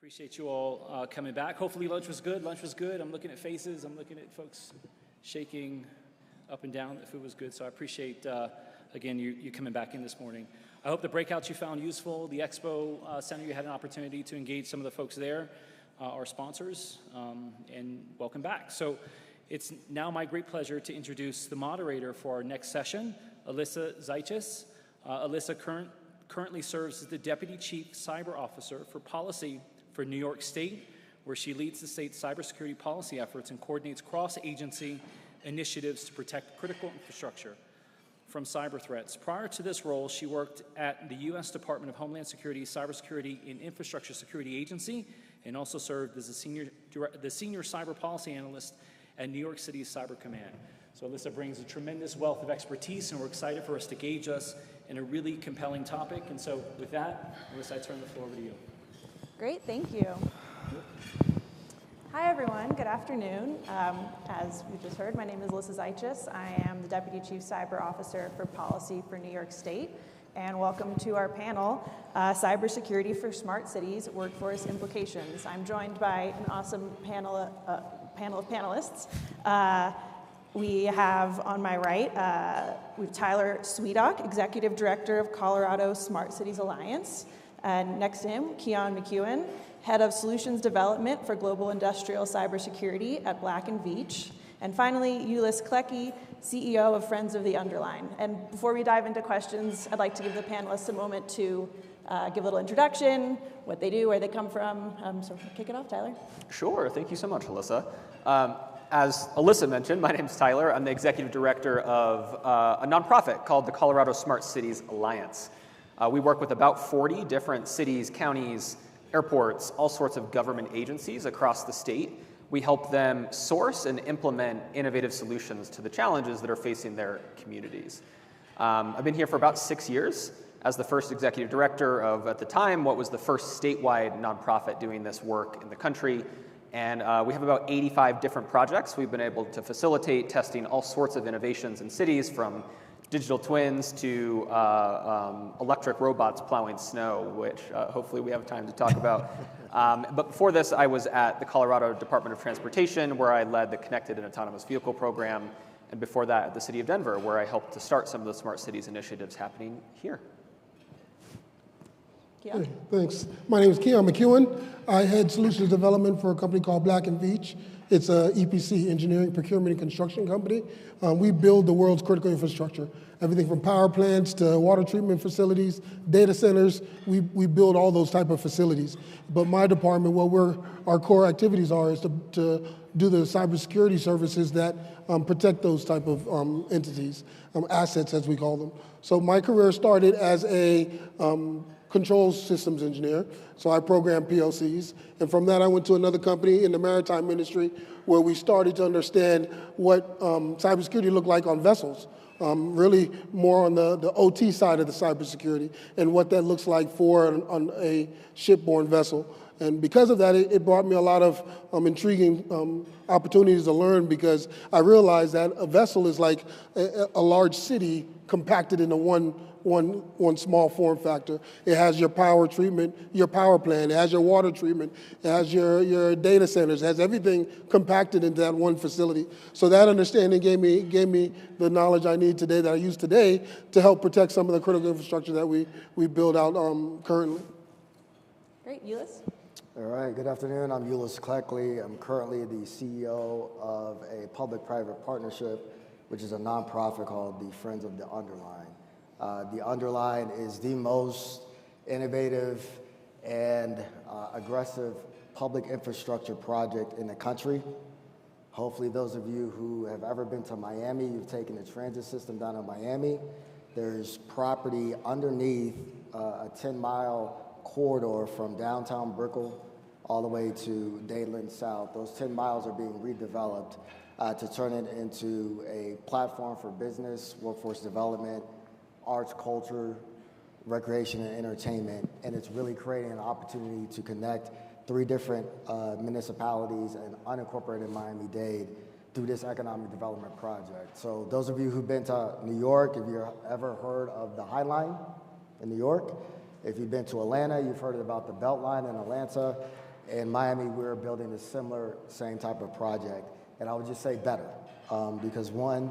Appreciate you all coming back. Hopefully lunch was good. Lunch was good. I'm looking at faces. I'm looking at folks shaking up and down. The food was good. So I appreciate, again, you coming back in this morning. I hope the breakouts you found useful. The Expo Center, you had an opportunity to engage some of the folks there, our sponsors, and welcome back. So it's now my great pleasure to introduce the moderator for our next session, Alyssa Zaitis. Alyssa currently serves as the Deputy Chief Cyber Officer for Policy for New York State, where she leads the state's cybersecurity policy efforts and coordinates cross-agency initiatives to protect critical infrastructure from cyber threats. Prior to this role, she worked at the U.S. Department of Homeland Security Cybersecurity and Infrastructure Security Agency, and also served as the senior cyber policy analyst at New York City's Cyber Command. So Alyssa brings a tremendous wealth of expertise, and we're excited for us to gauge us in a really compelling topic. And so with that, Alyssa, I turn the floor over to you. Great, thank you. Hi, everyone. Good afternoon. As we just heard, my name is Alyssa Zaitis. I am the Deputy Chief Cyber Officer for Policy for New York State. And welcome to our panel, Cybersecurity for Smart Cities, Workforce Implications. I'm joined by an awesome panel of panelists. We have on my right, we have Tyler Sweedock, Executive Director of Colorado Smart Cities Alliance. And next to him, Keon McEwen, Head of Solutions Development for Global Industrial Cybersecurity at Black & Veatch. And finally, Ulyss Klecki, CEO of Friends of the Underline. And before we dive into questions, I'd like to give the panelists a moment to give a little introduction, what they do, where they come from. So kick it off, Tyler. Sure, thank you so much, Alyssa. As Alyssa mentioned, my name is Tyler. I'm the Executive Director of a nonprofit called the Colorado Smart Cities Alliance. We work with about 40 different cities, counties, airports, all sorts of government agencies across the state. We help them source and implement innovative solutions to the challenges that are facing their communities. I've been here for about 6 years as the first executive director of, at the time, what was the first statewide nonprofit doing this work in the country. And we have about 85 different projects. We've been able to facilitate testing all sorts of innovations in cities, from digital twins to electric robots plowing snow, which hopefully we have time to talk about. But before this, I was at the Colorado Department of Transportation, where I led the Connected and Autonomous Vehicle program. And before that, at the City of Denver, where I helped to start some of the smart cities initiatives happening here. Keon. Hey, thanks. My name is Keon McEwen. I head solutions development for a company called Black & Veatch. It's an EPC, engineering, procurement, and construction company. We build the world's critical infrastructure, everything from power plants to water treatment facilities, data centers. We build all those type of facilities. But my department, our core activities are is to do the cybersecurity services that protect those type of entities, assets as we call them. So my career started as a controls systems engineer, so I programmed PLCs. And from that, I went to another company in the maritime industry where we started to understand what cybersecurity looked like on vessels, really more on the OT side of the cybersecurity and what that looks like on a shipborne vessel. And because of that, it brought me a lot of intriguing opportunities to learn, because I realized that a vessel is like a large city compacted into one small form factor. It has your power treatment, your power plant, it has your water treatment, it has your data centers, it has everything compacted into that one facility. So that understanding gave me the knowledge I need today, that I use today, to help protect some of the critical infrastructure that we build out currently. Great, Ulyss. All right, good afternoon. I'm Ulyss Klecki. I'm currently the CEO of a public-private partnership, which is a nonprofit called the Friends of the Underline. The Underline is the most innovative and aggressive public infrastructure project in the country. Hopefully those of you who have ever been to Miami, you've taken the transit system down to Miami. There's property underneath a 10-mile corridor from downtown Brickell all the way to Dadeland South. Those 10 miles are being redeveloped to turn it into a platform for business, workforce development, arts, culture, recreation, and entertainment. And it's really creating an opportunity to connect 3 different municipalities and unincorporated Miami-Dade through this economic development project. So those of you who've been to New York, if you've ever heard of the High Line in New York, if you've been to Atlanta, you've heard about the Beltline in Atlanta. in Miami, we're building a same type of project, and I would just say better, because one,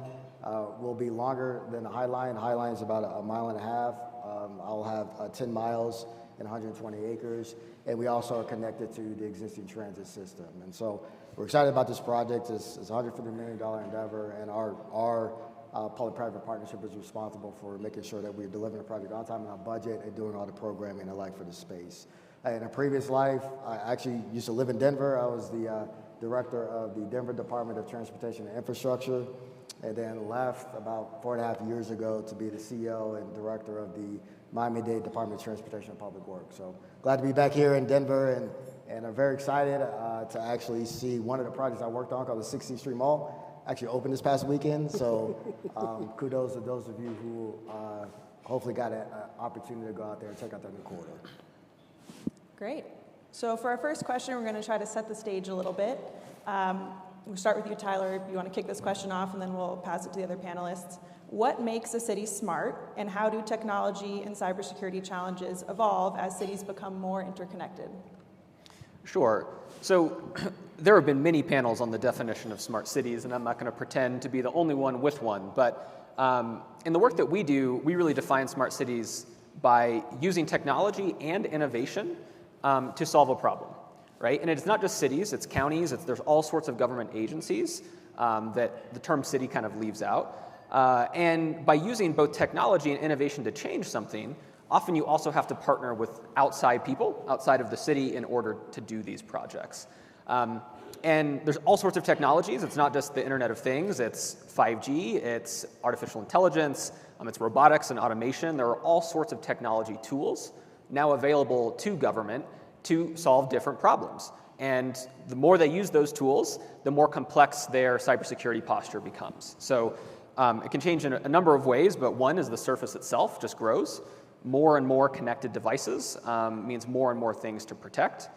will be longer than the High Line. High Line is about a mile and a half. I'll have 10 miles and 120 acres, and we also are connected to the existing transit system. And so we're excited about this project. It's a $150 million endeavor, and our public-private partnership is responsible for making sure that we're delivering the project on time and on budget and doing all the programming and like for the space. In a previous life, I actually used to live in Denver. I was the director of the Denver Department of Transportation and Infrastructure, and then left about 4.5 years ago to be the CEO and director of the Miami-Dade Department of Transportation and Public Works. So glad to be back here in Denver, and I'm very excited to actually see one of the projects I worked on called the 16th Street Mall actually opened this past weekend. So kudos to those of you who hopefully got an opportunity to go out there and check out that new corridor. Great. So for our first question, we're going to try to set the stage a little bit. We'll start with you, Tyler. If you want to kick this question off, and then we'll pass it to the other panelists. What makes a city smart, and how do technology and cybersecurity challenges evolve as cities become more interconnected? Sure. So there have been many panels on the definition of smart cities, and I'm not going to pretend to be the only one with one. But in the work that we do, we really define smart cities by using technology and innovation to solve a problem, right? And it's not just cities, it's counties, there's all sorts of government agencies that the term city kind of leaves out. And by using both technology and innovation to change something, often you also have to partner with outside people, outside of the city, in order to do these projects. And there's all sorts of technologies. It's not just the Internet of Things. It's 5G, it's artificial intelligence, it's robotics and automation. There are all sorts of technology tools now available to government to solve different problems. And the more they use those tools, the more complex their cybersecurity posture becomes. So it can change in a number of ways, but one is the surface itself just grows. More and more connected devices means more and more things to protect.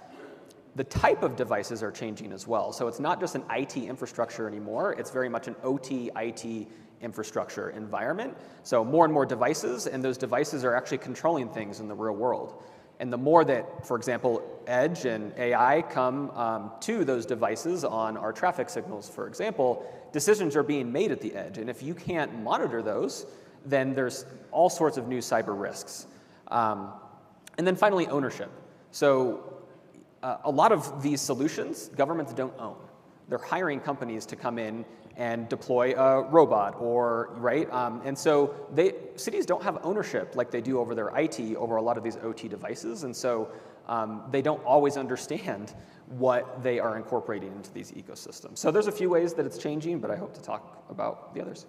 The type of devices are changing as well. So it's not just an IT infrastructure anymore. It's very much an OT, IT infrastructure environment. So more and more devices, and those devices are actually controlling things in the real world. And the more that, for example, edge and AI come to those devices on our traffic signals, for example, decisions are being made at the edge. And if you can't monitor those, then there's all sorts of new cyber risks. And then finally, ownership. So a lot of these solutions, governments don't own. They're hiring companies to come in and deploy a robot, or right? And so cities don't have ownership like they do over their IT, over a lot of these OT devices, and so they don't always understand what they are incorporating into these ecosystems. So there's a few ways that it's changing, but I hope to talk about the others.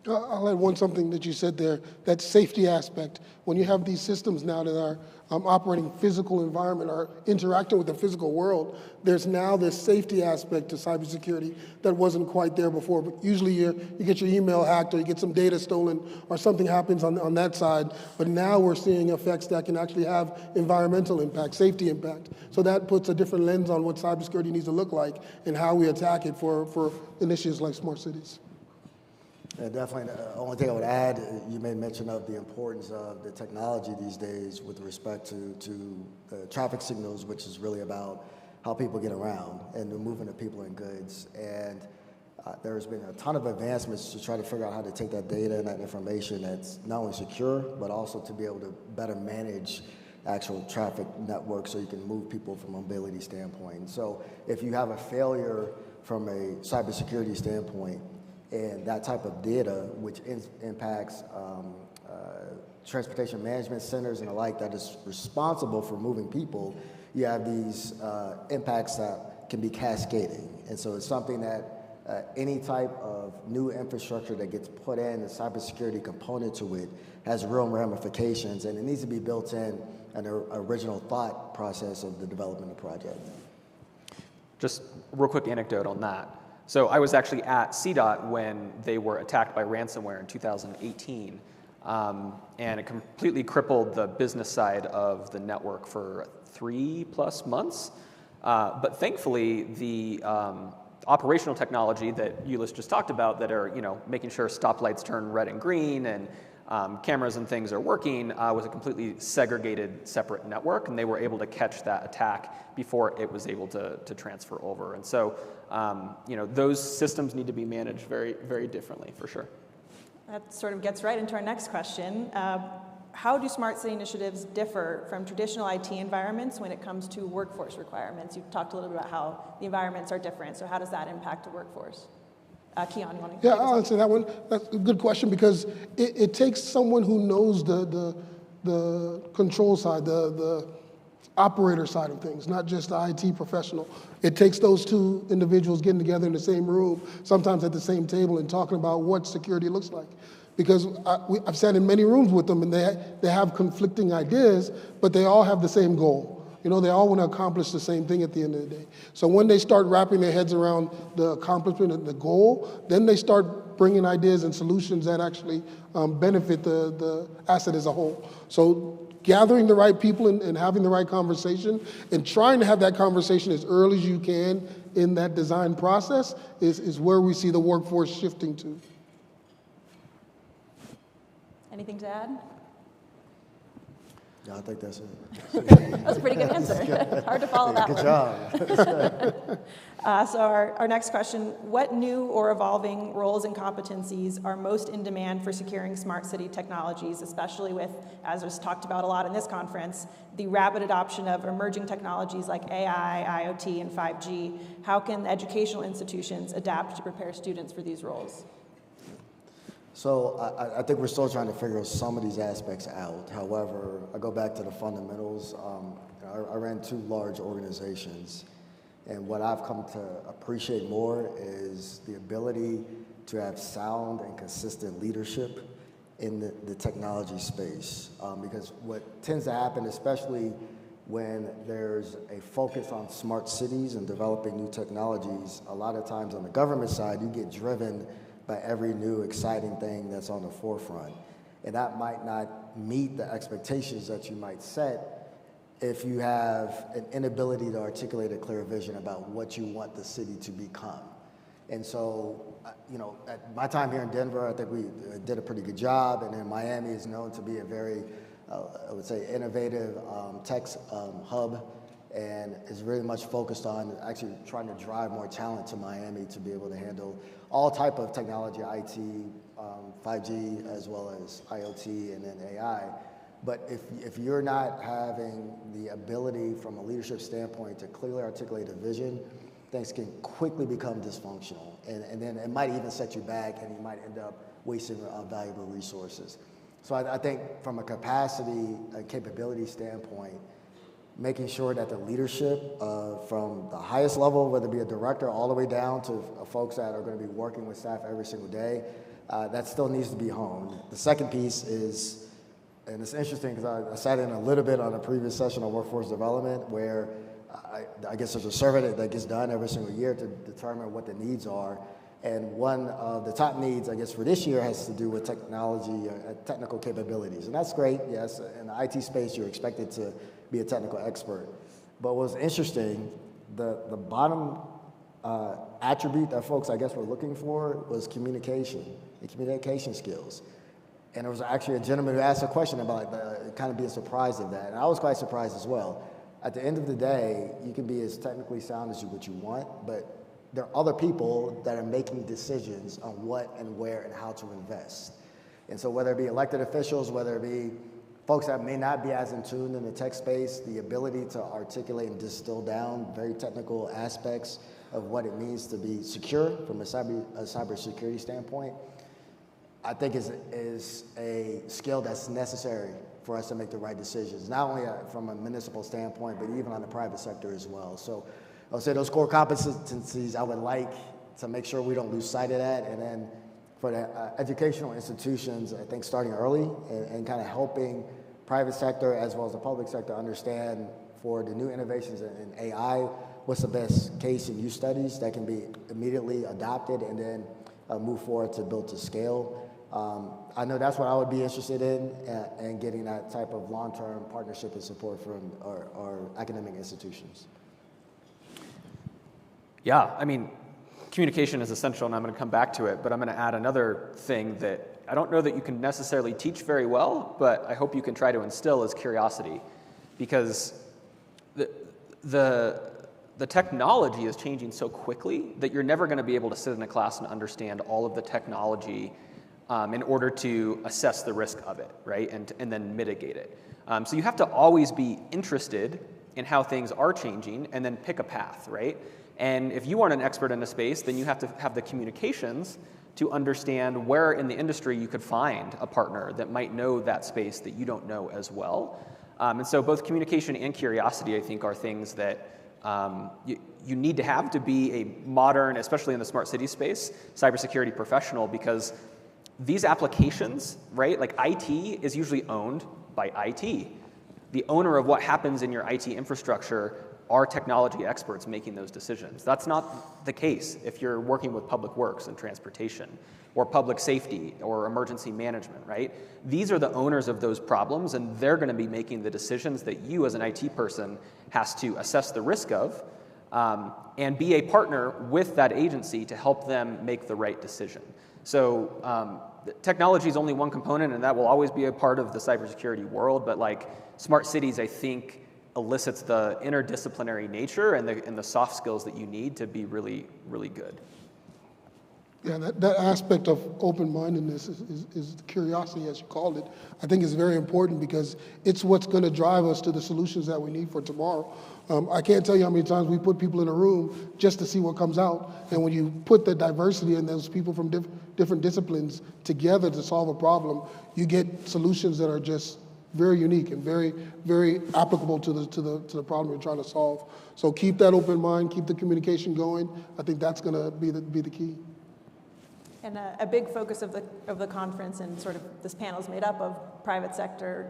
I'll add something that you said there, that safety aspect. When you have these systems now that are operating physical environment, are interacting with the physical world, there's now this safety aspect to cybersecurity that wasn't quite there before. But usually you get your email hacked, or you get some data stolen, or something happens on that side. But now we're seeing effects that can actually have environmental impact, safety impact. So that puts a different lens on what cybersecurity needs to look like and how we attack it for initiatives like smart cities. Yeah, definitely. The only thing I would add, you made mention of the importance of the technology these days with respect to the traffic signals, which is really about how people get around and the movement of people and goods. And there's been a ton of advancements to try to figure out how to take that data and that information that's not only secure, but also to be able to better manage actual traffic networks so you can move people from a mobility standpoint. So if you have a failure from a cybersecurity standpoint, and that type of data, which impacts transportation management centers and the like, that is responsible for moving people, you have these impacts that can be cascading. And so it's something that any type of new infrastructure that gets put in, the cybersecurity component to it, has real ramifications, and it needs to be built in an original thought process of the development of the project. Just a real quick anecdote on that. So I was actually at CDOT when they were attacked by ransomware in 2018, and it completely crippled the business side of the network for 3+ months. But thankfully, the operational technology that Ulyss just talked about, that are making sure stoplights turn red and green, and cameras and things are working was a completely segregated, separate network, and they were able to catch that attack before it was able to transfer over. And so, those systems need to be managed very, very differently, for sure. That sort of gets right into our next question. How do smart city initiatives differ from traditional IT environments when it comes to workforce requirements? You've talked a little bit about how the environments are different, so how does that impact the workforce? Keon, you want to? Yeah, I'll answer that one. That's a good question because it takes someone who knows the control side, the operator side of things, not just the IT professional. It takes those two individuals getting together in the same room, sometimes at the same table, and talking about what security looks like. Because I've sat in many rooms with them, and they have conflicting ideas, but they all have the same goal. They all want to accomplish the same thing at the end of the day. So when they start wrapping their heads around the accomplishment and the goal, then they start bringing ideas and solutions that actually benefit the asset as a whole. So gathering the right people and having the right conversation and trying to have that conversation as early as you can in that design process is where we see the workforce shifting to. Anything to add? Yeah, I think that's it. That's a pretty good answer. Hard to follow that Good one. job. So our next question, what new or evolving roles and competencies are most in demand for securing smart city technologies, especially with, as was talked about a lot in this conference, the rapid adoption of emerging technologies like AI, IoT, and 5G? How can educational institutions adapt to prepare students for these roles? So I think we're still trying to figure some of these aspects out. However, I go back to the fundamentals. I ran 2 large organizations, and what I've come to appreciate more is the ability to have sound and consistent leadership in the technology space. Because what tends to happen, especially when there's a focus on smart cities and developing new technologies, a lot of times on the government side, you get driven by every new exciting thing that's on the forefront. And that might not meet the expectations that you might set if you have an inability to articulate a clear vision about what you want the city to become. And so, at my time here in Denver, I think we did a pretty good job, and then Miami is known to be a very, I would say, innovative tech hub, and is really much focused on actually trying to drive more talent to Miami to be able to handle all type of technology, IT, 5G, as well as IoT, and then AI. But if you're not having the ability from a leadership standpoint to clearly articulate a vision, things can quickly become dysfunctional. And then it might even set you back, and you might end up wasting valuable resources. So I think from a capacity, a capability standpoint, making sure that the leadership from the highest level, whether it be a director all the way down to folks that are going to be working with staff every single day, that still needs to be honed. The second piece is, and it's interesting because I sat in a little bit on a previous session on workforce development where I guess there's a survey that gets done every single year to determine what the needs are. And one of the top needs, I guess, for this year has to do with technology, technical capabilities. And that's great, yes. In the IT space, you're expected to be a technical expert. But what's interesting, the bottom attribute that folks, I guess, were looking for was communication and communication skills. And there was actually a gentleman who asked a question about kind of being surprised of that. And I was quite surprised as well. At the end of the day, you can be as technically sound as what you want, but there are other people that are making decisions on what and where and how to invest. And so whether it be elected officials, whether it be folks that may not be as in tune in the tech space, the ability to articulate and distill down very technical aspects of what it means to be secure from a cybersecurity standpoint, I think is a skill that's necessary for us to make the right decisions, not only from a municipal standpoint, but even on the private sector as well. So I would say those core competencies I would like to make sure we don't lose sight of that. And then for the educational institutions, I think starting early and kind of helping private sector as well as the public sector understand for the new innovations in AI, what's the best case and use studies that can be immediately adopted and then move forward to build to scale. I know that's what I would be interested in, and getting that type of long-term partnership and support from our academic institutions. Yeah, I mean, communication is essential, and I'm going to come back to it, but I'm going to add another thing that I don't know that you can necessarily teach very well, but I hope you can try to instill is curiosity, because the technology is changing so quickly that you're never going to be able to sit in a class and understand all of the technology in order to assess the risk of it, right, and then mitigate it. So you have to always be interested in how things are changing and then pick a path, right? And if you aren't an expert in a space, then you have to have the communications to understand where in the industry you could find a partner that might know that space that you don't know as well. And so both communication and curiosity, I think, are things that you need to have to be a modern, especially in the smart city space, cybersecurity professional, because these applications, right, like IT is usually owned by IT. The owner of what happens in your IT infrastructure are technology experts making those decisions. That's not the case if you're working with public works and transportation or public safety or emergency management, right? These are the owners of those problems, and they're going to be making the decisions that you as an IT person has to assess the risk of and be a partner with that agency to help them make the right decision. So technology is only one component, and that will always be a part of the cybersecurity world, but like smart cities, I think, elicits the interdisciplinary nature and the soft skills that you need to be really, really good. Yeah, that aspect of open-mindedness is curiosity, as you called it, I think is very important, because it's what's going to drive us to the solutions that we need for tomorrow. I can't tell you how many times we put people in a room just to see what comes out, and when you put the diversity and those people from different disciplines together to solve a problem, you get solutions that are just very unique and very, very applicable to the problem you're trying to solve. So keep that open mind, keep the communication going. I think that's going to be the key. And a big focus of the conference, and sort of this panel is made up of private sector,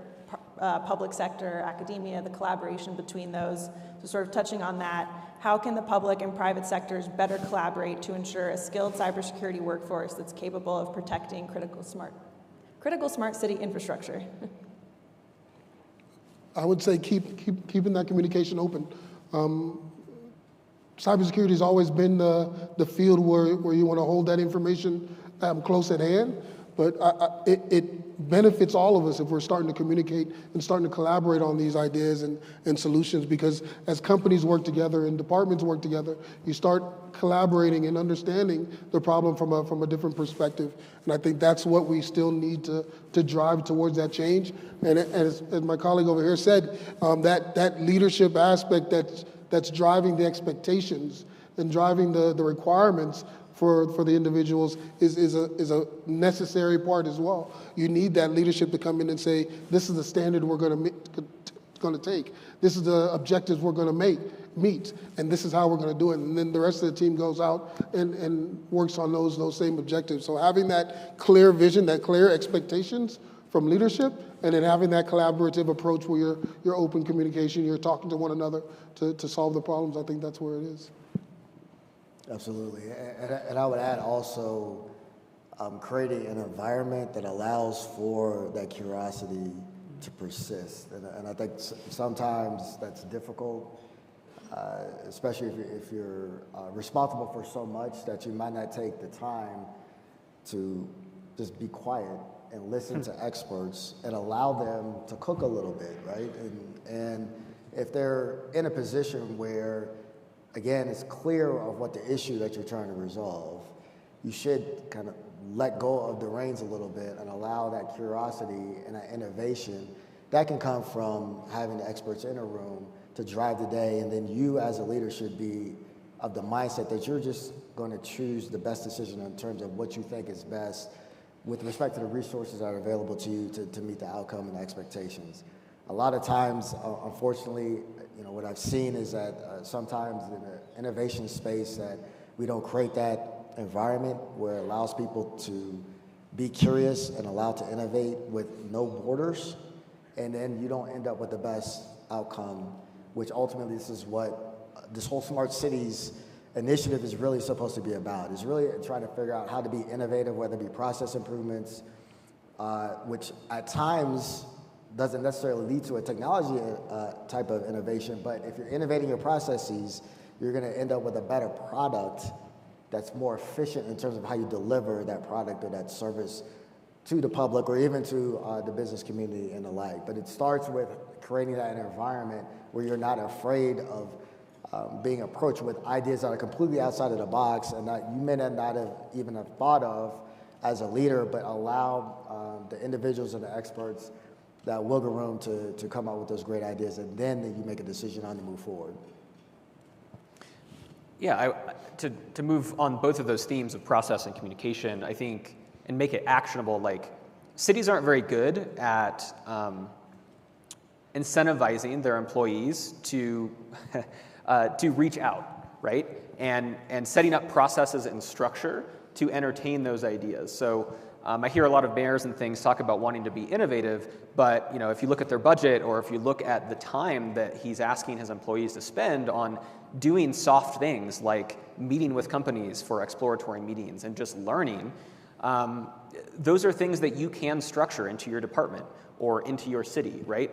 public sector, academia, the collaboration between those. So sort of touching on that, how can the public and private sectors better collaborate to ensure a skilled cybersecurity workforce that's capable of protecting critical smart city infrastructure? I would say keeping that communication open. Cybersecurity has always been the field where you want to hold that information close at hand, but it benefits all of us if we're starting to communicate and starting to collaborate on these ideas and solutions, because as companies work together and departments work together, you start collaborating and understanding the problem from a different perspective. And I think that's what we still need to drive towards that change. And as my colleague over here said, that leadership aspect that's driving the expectations and driving the requirements for the individuals is a necessary part as well. You need that leadership to come in and say, this is the standard we're going to take. This is the objectives we're going to meet, and this is how we're going to do it. And then the rest of the team goes out and works on those same objectives. So having that clear vision, that clear expectations from leadership, and then having that collaborative approach where you're open communication, you're talking to one another to solve the problems, I think that's where it is. Absolutely. And I would add also creating an environment that allows for that curiosity to persist. And I think sometimes that's difficult, especially if you're responsible for so much that you might not take the time to just be quiet and listen to experts and allow them to cook a little bit, right? And if they're in a position where, again, it's clear of what the issue that you're trying to resolve, you should kind of let go of the reins a little bit and allow that curiosity and that innovation that can come from having the experts in a room to drive the day. And then you as a leader should be of the mindset that you're just going to choose the best decision in terms of what you think is best with respect to the resources that are available to you to meet the outcome and expectations. A lot of times, unfortunately, what I've seen is that sometimes in the innovation space that we don't create that environment where it allows people to be curious and allowed to innovate with no borders, and then you don't end up with the best outcome, which ultimately this is what this whole smart cities initiative is really supposed to be about. It's really trying to figure out how to be innovative, whether it be process improvements, which at times doesn't necessarily lead to a technology type of innovation, but if you're innovating your processes, you're going to end up with a better product that's more efficient in terms of how you deliver that product or that service to the public or even to the business community and the like. But it starts with creating that environment where you're not afraid of being approached with ideas that are completely outside of the box and that you may not have even have thought of as a leader, but allow the individuals and the experts that wiggle room to come up with those great ideas, and then you make a decision on to move forward. Yeah, to move on both of those themes of process and communication, I think, and make it actionable, like cities aren't very good at incentivizing their employees to reach out, right? And setting up processes and structure to entertain those ideas. So I hear a lot of mayors and things talk about wanting to be innovative, but if you look at their budget or if you look at the time that he's asking his employees to spend on doing soft things like meeting with companies for exploratory meetings and just learning, those are things that you can structure into your department or into your city, right?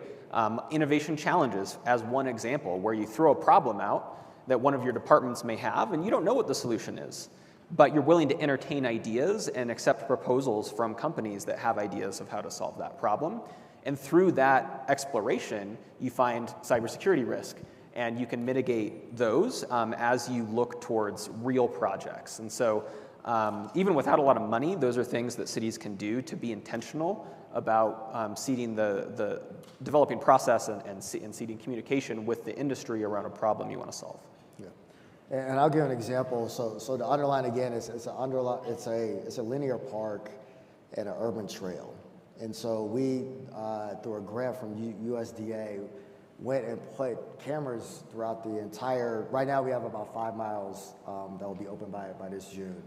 Innovation challenges as one example, where you throw a problem out that one of your departments may have and you don't know what the solution is, but you're willing to entertain ideas and accept proposals from companies that have ideas of how to solve that problem. And through that exploration, you find cybersecurity risk, and you can mitigate those as you look towards real projects. And so even without a lot of money, those are things that cities can do to be intentional about seeding the developing process and seeding communication with the industry around a problem you want to solve. Yeah. And I'll give an example. So the Underline, again, it's a linear park and an urban trail. And so we, through a grant from USDA, went and put cameras throughout the entire, right now we have about 5 miles that will be open by this June.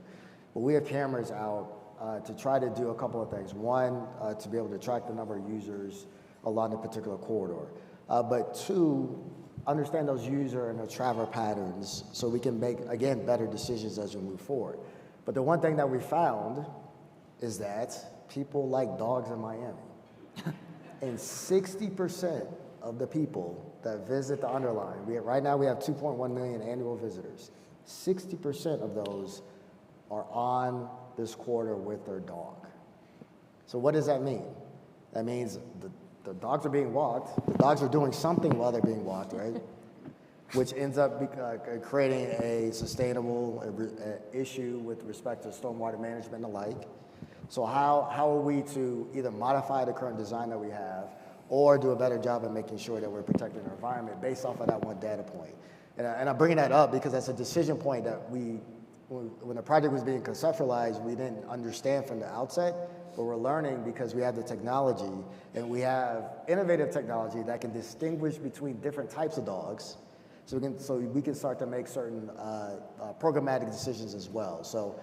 But we have cameras out to try to do a couple of things. One, to be able to track the number of users along a particular corridor. But two, understand those user and the travel patterns so we can make, again, better decisions as we move forward. But the one thing that we found is that people like dogs in Miami. And 60% of the people that visit the Underline, right now we have 2.1 million annual visitors. 60% of those are on this corridor with their dog. So what does that mean? That means the dogs are being walked. The dogs are doing something while they're being walked, right? Which ends up creating a sustainable issue with respect to stormwater management and the like. So how are we to either modify the current design that we have or do a better job of making sure that we're protecting our environment based off of that one data point? And I'm bringing that up because that's a decision point that when the project was being conceptualized, we didn't understand from the outset, but we're learning because we have the technology and we have innovative technology that can distinguish between different types of dogs, so we can start to make certain programmatic decisions as well. So,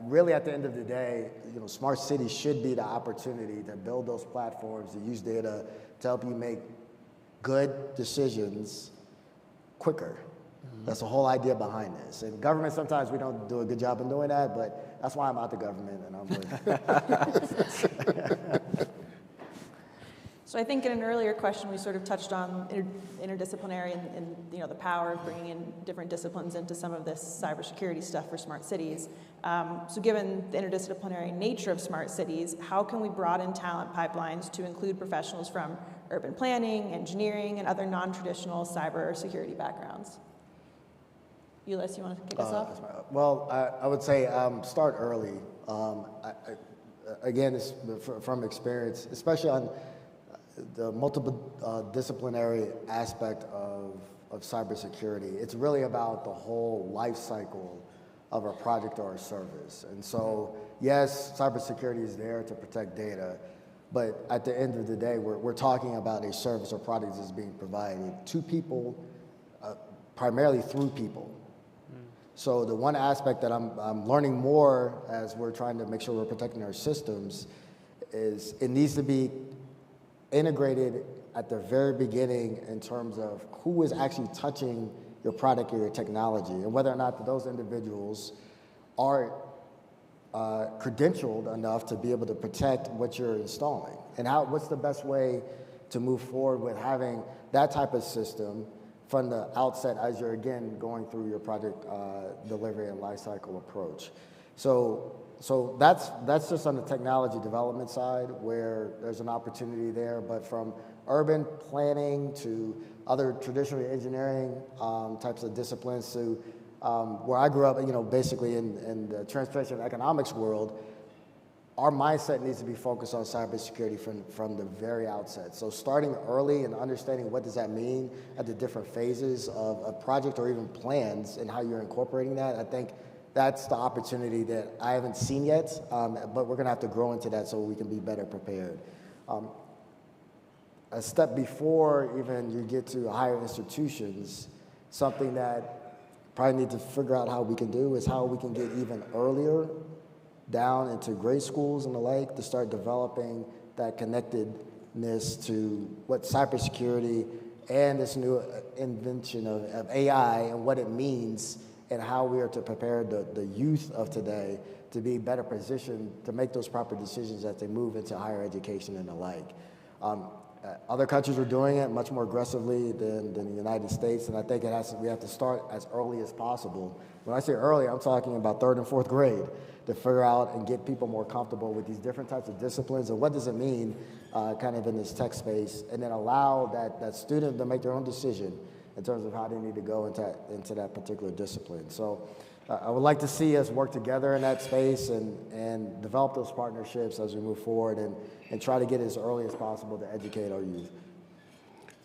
really at the end of the day, smart cities should be the opportunity to build those platforms, to use data to help you make good decisions quicker. That's the whole idea behind this. And government, sometimes we don't do a good job in doing that, but that's why I'm out the government and I'm with. So I think in an earlier question, we sort of touched on interdisciplinary and the power of bringing in different disciplines into some of this cybersecurity stuff for smart cities. So given the interdisciplinary nature of smart cities, how can we broaden talent pipelines to include professionals from urban planning, engineering, and other non-traditional cybersecurity backgrounds? Ulyss, you want to kick us off? Well, I would say start early. Again, from experience, especially on the multiple disciplinary aspect of cybersecurity, it's really about the whole life cycle of a project or a service. And so, yes, cybersecurity is there to protect data, but at the end of the day, we're talking about a service or product that's being provided to people, primarily through people. So the one aspect that I'm learning more as we're trying to make sure we're protecting our systems is it needs to be integrated at the very beginning in terms of who is actually touching your product or your technology and whether or not those individuals are credentialed enough to be able to protect what you're installing. And what's the best way to move forward with having that type of system from the outset as you're, again, going through your project delivery and lifecycle approach. So so that's just on the technology development side where there's an opportunity there. But from urban planning to other traditional engineering types of disciplines to where I grew up, basically in the transportation and economics world, our mindset needs to be focused on cybersecurity from the very outset. So starting early and understanding what does that mean at the different phases of a project or even plans and how you're incorporating that, I think that's the opportunity that I haven't seen yet, but we're going to have to grow into that so we can be better prepared. A step before even you get to higher institutions, something that probably need to figure out how we can do is how we can get even earlier down into grade schools and the like to start developing that connectedness to what cybersecurity and this new invention of AI and what it means and how we are to prepare the youth of today to be better positioned to make those proper decisions as they move into higher education and the like. Other countries are doing it much more aggressively than the United States, and I think we have to start as early as possible. When I say early, I'm talking about 3rd and 4th grade to figure out and get people more comfortable with these different types of disciplines and what does it mean kind of in this tech space, and then allow that student to make their own decision in terms of how they need to go into that particular discipline. So I would like to see us work together in that space and develop those partnerships as we move forward and try to get as early as possible to educate our youth.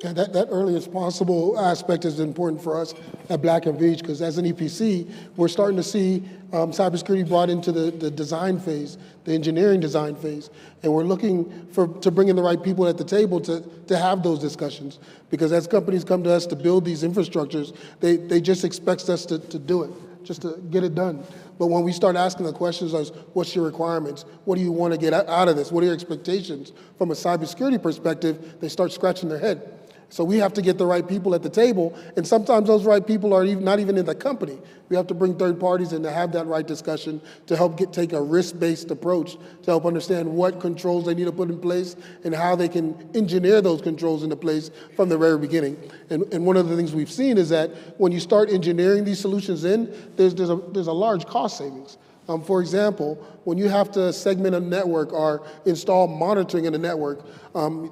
Yeah, that earliest possible aspect is important for us at Black and Veatch because as an EPC, we're starting to see cybersecurity brought into the design phase, the engineering design phase, and we're looking to bring in the right people at the table to have those discussions. Because as companies come to us to build these infrastructures, they just expect us to do it, just to get it done. But when we start asking the questions like, what's your requirements? What do you want to get out of this? What are your expectations? From a cybersecurity perspective, they start scratching their head. So we have to get the right people at the table, and sometimes those right people are not even in the company. We have to bring third parties in to have that right discussion to help take a risk-based approach to help understand what controls they need to put in place and how they can engineer those controls into place from the very beginning. And one of the things we've seen is that when you start engineering these solutions in, there's a large cost savings. For example, when you have to segment a network or install monitoring in a network,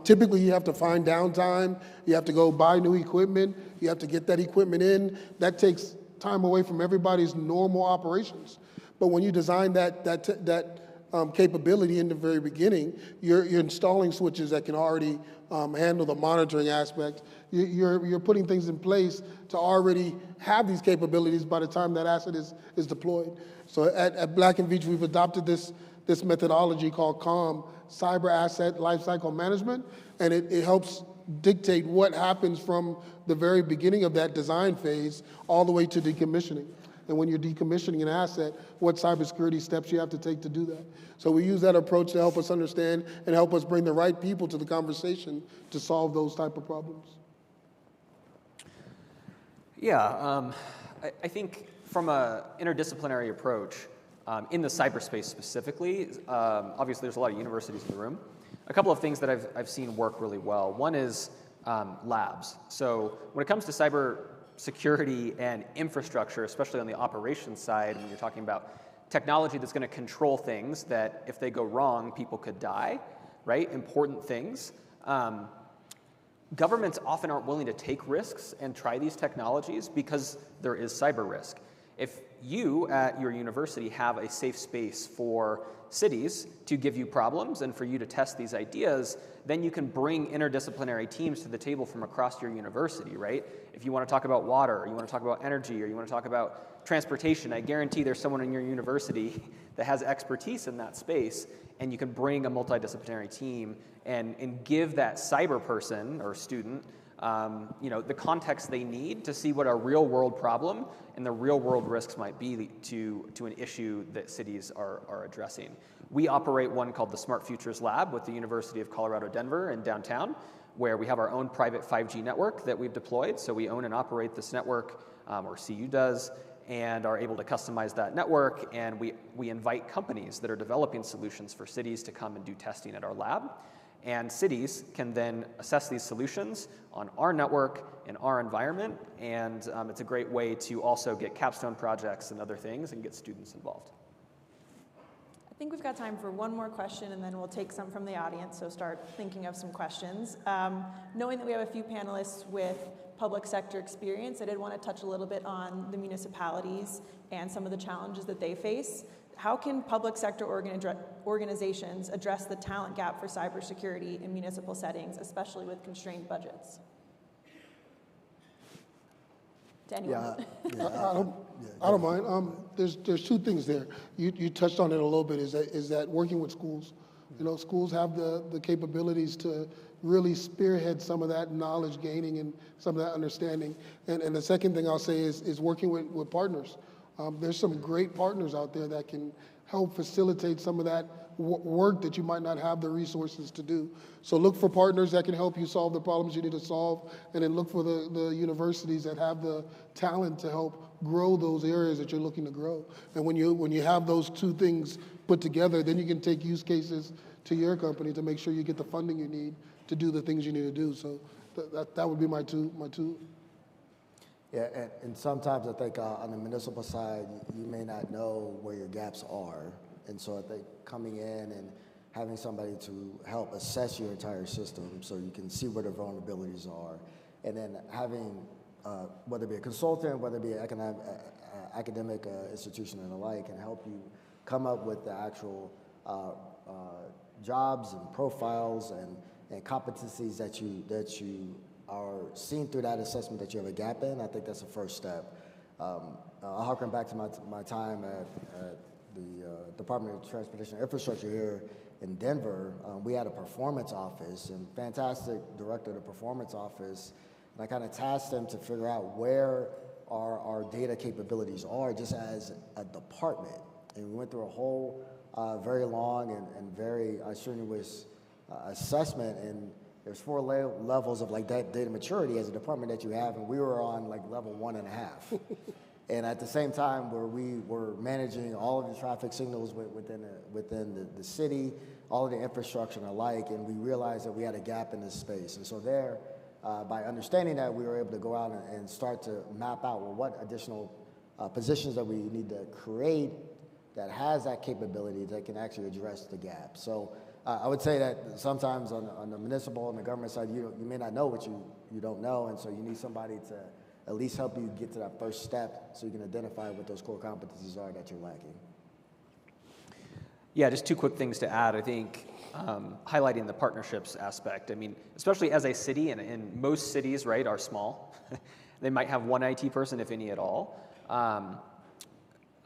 typically you have to find downtime, you have to go buy new equipment, you have to get that equipment in. That takes time away from everybody's normal operations. But when you design that capability in the very beginning, you're installing switches that can already handle the monitoring aspect. You're putting things in place to already have these capabilities by the time that asset is deployed. So at Black and Veatch, we've adopted this methodology called CALM, Cyber Asset Lifecycle Management, and it helps dictate what happens from the very beginning of that design phase all the way to decommissioning. And when you're decommissioning an asset, what cybersecurity steps you have to take to do that. So we use that approach to help us understand and help us bring the right people to the conversation to solve those type of problems. Yeah, I think from an interdisciplinary approach, in the cyberspace specifically, obviously there's a lot of universities in the room. A couple of things that I've seen work really well. One is labs. So when it comes to cybersecurity and infrastructure, especially on the operations side, when you're talking about technology that's going to control things that if they go wrong, people could die, right? Important things. Governments often aren't willing to take risks and try these technologies because there is cyber risk. If you at your university have a safe space for cities to give you problems and for you to test these ideas, then you can bring interdisciplinary teams to the table from across your university, right? If you want to talk about water, or you want to talk about energy, or you want to talk about transportation, I guarantee there's someone in your university that has expertise in that space, and you can bring a multidisciplinary team and give that cyber person or student the context they need to see what a real-world problem and the real-world risks might be to an issue that cities are addressing. We operate one called the Smart Futures Lab with the University of Colorado Denver in downtown, where we have our own private 5G network that we've deployed. So we own and operate this network, or CU does, and are able to customize that network. And we invite companies that are developing solutions for cities to come and do testing at our lab. And cities can then assess these solutions on our network in our environment, and it's a great way to also get capstone projects and other things and get students involved. think we've got time for one more question, and then we'll take some from the audience, so start thinking of some questions. Knowing that we have a few panelists with public sector experience, I did want to touch a little bit on the municipalities and some of the challenges that they face. How can public sector organizations address the talent gap for cybersecurity in municipal settings, especially with constrained budgets? To anyone? I don't mind. There's two things there. You touched on it a little bit. Is that working with schools? You know, schools have the capabilities to really spearhead some of that knowledge gaining and some of that understanding. And the second thing I'll say is working with partners. There's some great partners out there that can help facilitate some of that work that you might not have the resources to do. So look for partners that can help you solve the problems you need to solve, and then look for the universities that have the talent to help grow those areas that you're looking to grow. And when you have those two things put together, then you can take use cases to your company to make sure you get the funding you need to do the things you need to do. So that would be my two. Yeah, and sometimes I think on the municipal side, you may not know where your gaps are. And so I think coming in and having somebody to help assess your entire system so you can see where the vulnerabilities are, and then having, whether it be a consultant, whether it be an academic institution and the like, can help you come up with the actual jobs and profiles and competencies that you are seeing through that assessment that you have a gap in. I think that's the first step. I'll harken back to my time at the Department of Transportation and Infrastructure here in Denver. We had a performance office, and fantastic director of the performance office, and I kind of tasked them to figure out where our data capabilities are just as a department. And we went through a whole very long and very strenuous assessment, and there's 4 levels of like that data maturity as a department that you have, and we were on like level 1.5. And at the same time, where we were managing all of the traffic signals within the city, all of the infrastructure and the like, and we realized that we had a gap in this space. And so there, by understanding that, we were able to go out and start to map out, well, what additional positions that we need to create that has that capability that can actually address the gap. So I would say that sometimes on the municipal and the government side, you may not know what you don't know, and so you need somebody to at least help you get to that first step so you can identify what those core competencies are that you're lacking. Yeah, just 2 quick things to add. I think highlighting the partnerships aspect. I mean, especially as a city, and most cities, right, are small. They might have 1 IT person, if any at all.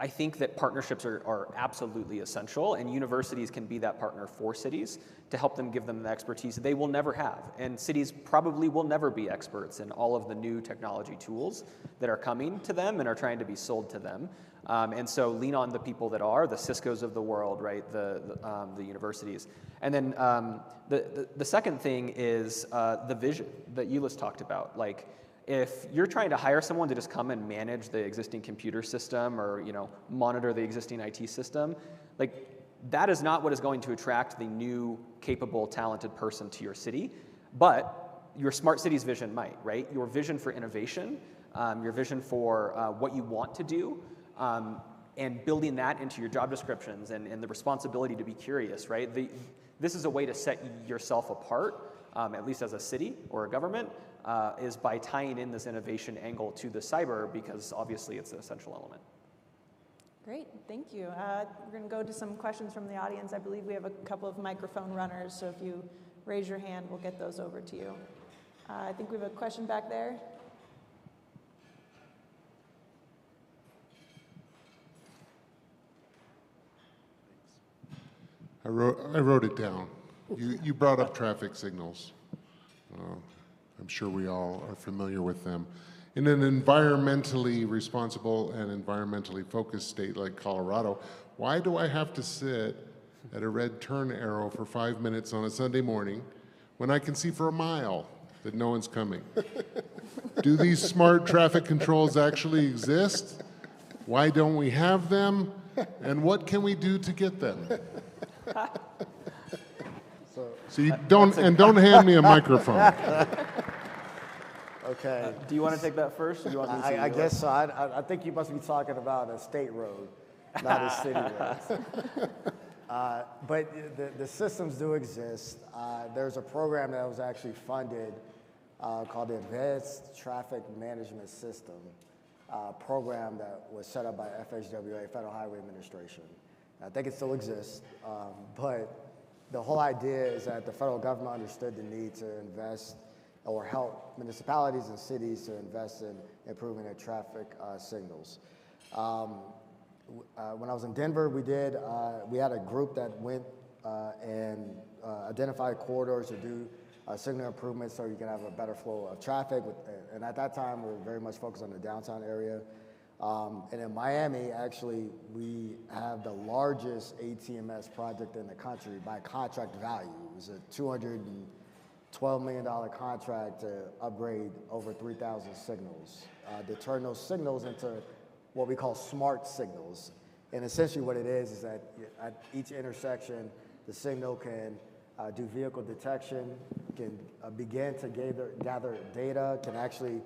I think that partnerships are absolutely essential, and universities can be that partner for cities to help them give them the expertise they will never have. And cities probably will never be experts in all of the new technology tools that are coming to them and are trying to be sold to them. And so lean on the people that are, the Ciscos of the world, right, the universities. And then the second thing is the vision that Ulyss talked about. Like, if you're trying to hire someone to just come and manage the existing computer system or, monitor the existing IT system, like, that is not what is going to attract the new, capable, talented person to your city. But your smart cities vision might, right? Your vision for innovation, your vision for what you want to do, and building that into your job descriptions and the responsibility to be curious, right? This is a way to set yourself apart, at least as a city or a government, is by tying in this innovation angle to the cyber, because obviously it's an essential element. Great, thank you. We're going to go to some questions from the audience. I believe we have a couple of microphone runners, so if you raise your hand, we'll get those over to you. I think we have a question back there. I wrote it down. You brought up traffic signals. I'm sure we all are familiar with them. In an environmentally responsible and environmentally focused state like Colorado, why do I have to sit at a red turn arrow for 5 minutes on a Sunday morning when I can see for a mile that no one's coming? Do these smart traffic controls actually exist? Why don't we have them? And what can we do to get them? So you don't hand me a microphone. Okay. Do you want to take that first? Or do you want me to I guess so. I think you must be talking about a state road, not a city road. But the systems do exist. There's a program that was actually funded called the Advanced Traffic Management System program that was set up by FHWA, Federal Highway Administration. I think it still exists, but the whole idea is that the federal government understood the need to invest or help municipalities and cities to invest in improving their traffic signals. When I was in Denver, we had a group that went and identified corridors to do signal improvements so you can have a better flow of traffic. And at that time, we were very much focused on the downtown area. And in Miami, actually, we have the largest ATMS project in the country by contract value. It was a $212 million contract to upgrade over 3,000 signals, to turn those signals into what we call smart signals. And essentially what it is that at each intersection, the signal can do vehicle detection, can begin to gather data, can actually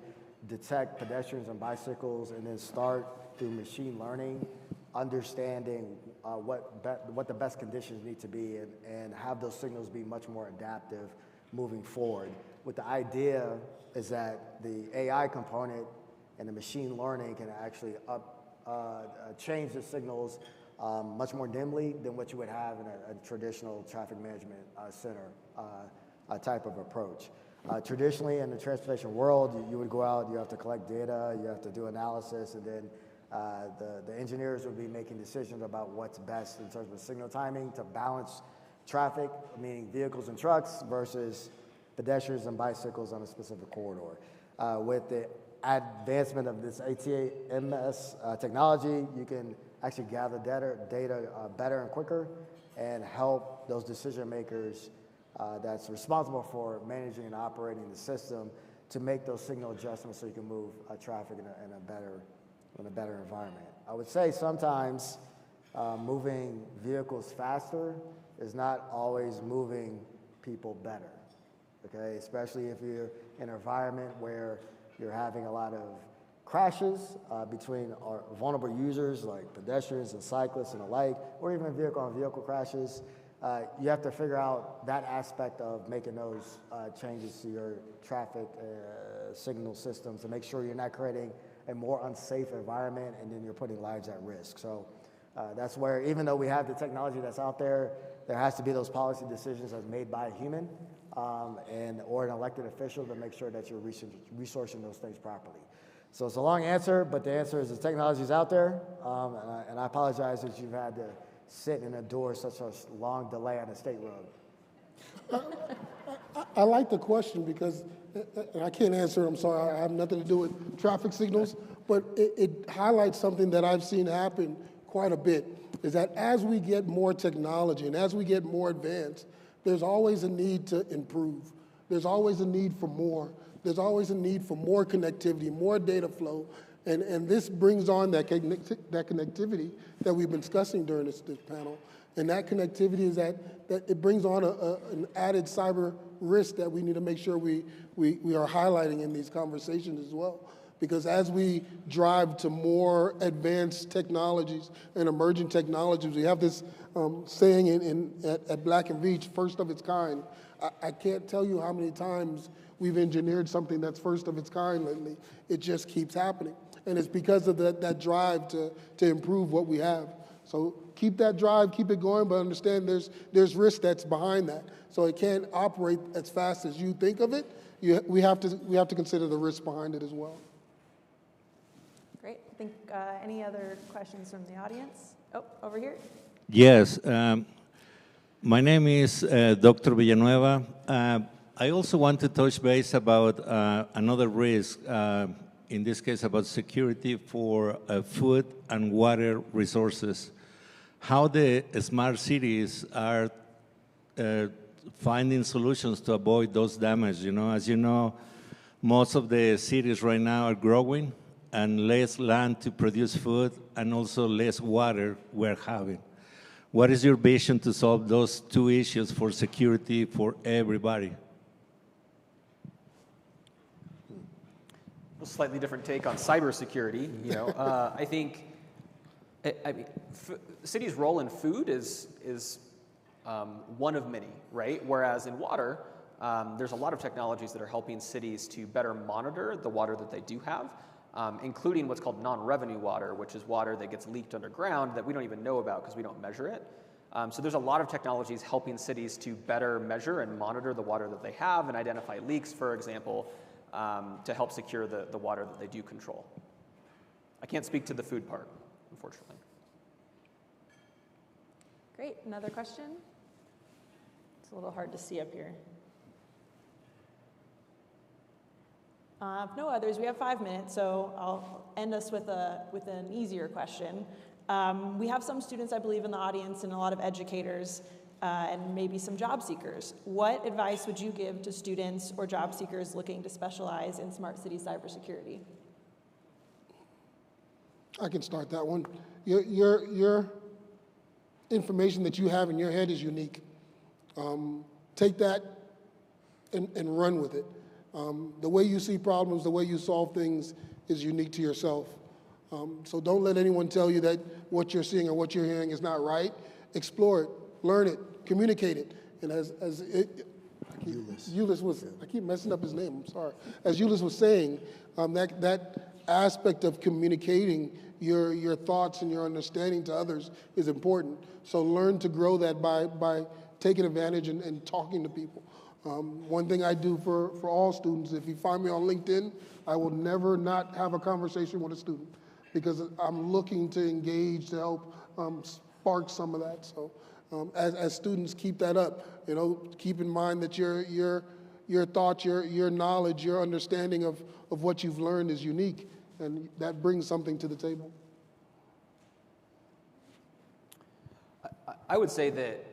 detect pedestrians and bicycles, and then start through machine learning, understanding what the best conditions need to be and have those signals be much more adaptive moving forward. With the idea is that the AI component and the machine learning can actually change the signals much more nimbly than what you would have in a traditional traffic management center type of approach. Traditionally, in the transportation world, you would go out, you have to collect data, you have to do analysis, and then the engineers would be making decisions about what's best in terms of signal timing to balance traffic, meaning vehicles and trucks, versus pedestrians and bicycles on a specific corridor. With the advancement of this ATMS technology, you can actually gather data better and quicker and help those decision makers that's responsible for managing and operating the system to make those signal adjustments so you can move traffic in a better environment. I would say sometimes moving vehicles faster is not always moving people better, okay? Especially if you're in an environment where you're having a lot of crashes between our vulnerable users like pedestrians and cyclists and the like, or even vehicle-on-vehicle crashes. You have to figure out that aspect of making those changes to your traffic signal systems to make sure you're not creating a more unsafe environment and then you're putting lives at risk. So that's where, even though we have the technology that's out there, there has to be those policy decisions that's made by a human or an elected official to make sure that you're resourcing those things properly. So it's a long answer, but the answer is the technology is out there, and I apologize that you've had to sit and endure such a long delay on a state road. I like the question because, and I can't answer it, I'm sorry, I have nothing to do with traffic signals, but it highlights something that I've seen happen quite a bit, is that as we get more technology and as we get more advanced, there's always a need to improve. There's always a need for more. There's always a need for more connectivity, more data flow, and this brings on that connectivity that we've been discussing during this panel. And that connectivity is that it brings on an added cyber risk that we need to make sure we are highlighting in these conversations as well. Because as we drive to more advanced technologies and emerging technologies, we have this saying at Black and Veatch, first of its kind. I can't tell you how many times we've engineered something that's first of its kind lately. It just keeps happening. And it's because of that drive to improve what we have. So keep that drive, keep it going, but understand there's risk that's behind that. So it can't operate as fast as you think of it. We have to consider the risk behind it as well. Great. I think any other questions from the audience? Oh, over here. Yes. My name is Dr. Villanueva. I also want to touch base about another risk, in this case about security for food and water resources. How the smart cities are finding solutions to avoid those damage. You know, as you know, most of the cities right now are growing and less land to produce food and also less water we're having. What is your vision to solve those two issues for security for everybody? A slightly different take on cybersecurity. You know, I think I mean, cities' role in food is one of many, right? Whereas in water, there's a lot of technologies that are helping cities to better monitor the water that they do have, including what's called non-revenue water, which is water that gets leaked underground that we don't even know about because we don't measure it. So there's a lot of technologies helping cities to better measure and monitor the water that they have and identify leaks, for example, to help secure the water that they do control. I can't speak to the food part, unfortunately. Great. Another question? It's a little hard to see up here. If no others, we have 5 minutes, so I'll end us with an easier question. We have some students, I believe, in the audience and a lot of educators and maybe some job seekers. What advice would you give to students or job seekers looking to specialize in smart city cybersecurity? I can start that one. Your information that you have in your head is unique. Take that and run with it. The way you see problems, the way you solve things is unique to yourself. So don't let anyone tell you that what you're seeing or what you're hearing is not right. Explore it, learn it, communicate it. And Ulyss was, I keep messing up his name, I'm sorry. As Ulyss was saying, that aspect of communicating your thoughts and your understanding to others is important. So learn to grow that by taking advantage and talking to people. One thing I do for all students, if you find me on LinkedIn, I will never not have a conversation with a student because I'm looking to engage to help spark some of that. So as students, keep that up. You know, keep in mind that your thoughts, your knowledge, your understanding of what you've learned is unique, and that brings something to the table. I would say that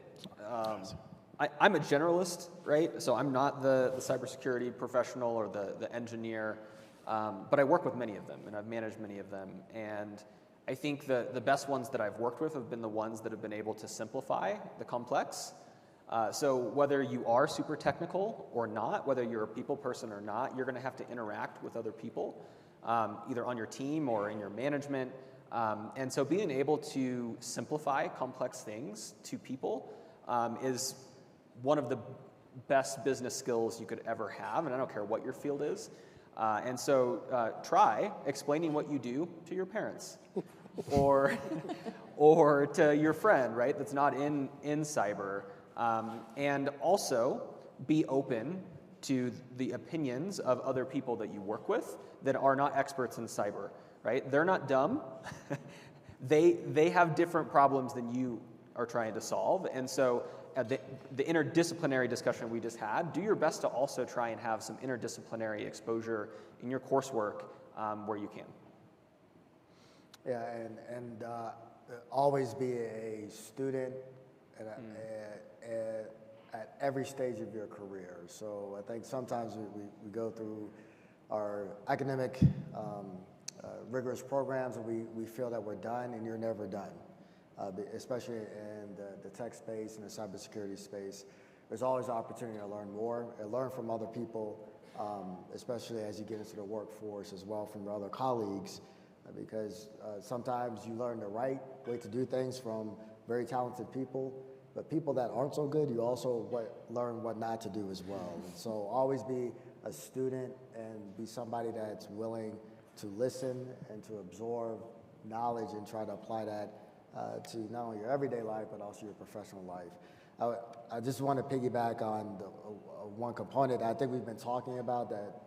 I'm a generalist, right? So I'm not the cybersecurity professional or the engineer, but I work with many of them, and I've managed many of them. And I think the best ones that I've worked with have been the ones that have been able to simplify the complex. So whether you are super technical or not, whether you're a people person or not, you're going to have to interact with other people, either on your team or in your management. And so being able to simplify complex things to people is one of the best business skills you could ever have, and I don't care what your field is. And so try explaining what you do to your parents or to your friend, right, that's not in cyber. And also be open to the opinions of other people that you work with that are not experts in cyber, right? They're not dumb. They have different problems than you are trying to solve. And so the interdisciplinary discussion we just had, do your best to also try and have some interdisciplinary exposure in your coursework where you can. Yeah, and always be a student at every stage of your career. So I think sometimes we go through our academic rigorous programs and we feel that we're done, and you're never done. Especially in the tech space and the cybersecurity space, there's always an opportunity to learn more and learn from other people, especially as you get into the workforce as well from your other colleagues, because sometimes you learn the right way to do things from very talented people, but people that aren't so good, you also learn what not to do as well. And so always be a student and be somebody that's willing to listen and to absorb knowledge and try to apply that to not only your everyday life, but also your professional life. I just want to piggyback on one component I think we've been talking about that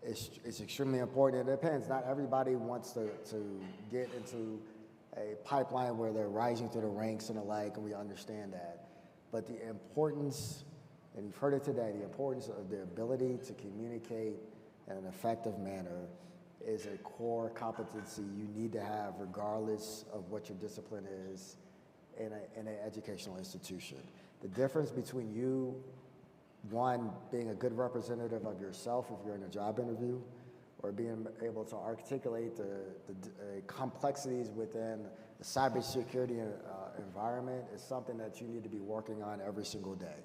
is extremely important. It depends. Not everybody wants to get into a pipeline where they're rising through the ranks and the like, and we understand that. But the importance, and you've heard it today, the importance of the ability to communicate in an effective manner is a core competency you need to have regardless of what your discipline is in an educational institution. The difference between you, one, being a good representative of yourself if you're in a job interview, or being able to articulate the complexities within the cybersecurity environment is something that you need to be working on every single day.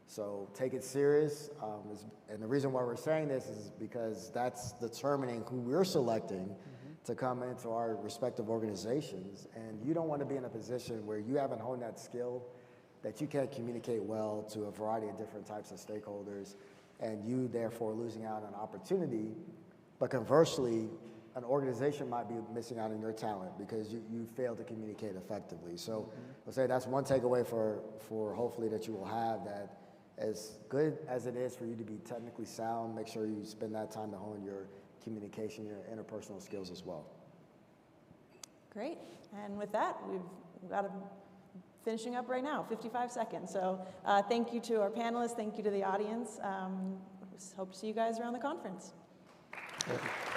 So take it serious, and the reason why we're saying this is because that's determining who we're selecting to come into our respective organizations, and you don't want to be in a position where you haven't honed that skill, that you can't communicate well to a variety of different types of stakeholders, and you therefore losing out on an opportunity. But conversely, an organization might be missing out on your talent because you failed to communicate effectively. So I'll say that's one takeaway for hopefully that you will have, that as good as it is for you to be technically sound, make sure you spend that time to hone your communication, your interpersonal skills as well. Great. And with that, we've got finishing up right now, 55 seconds. So thank you to our panelists. Thank you to the audience. Hope to see you guys around the conference. Thank you.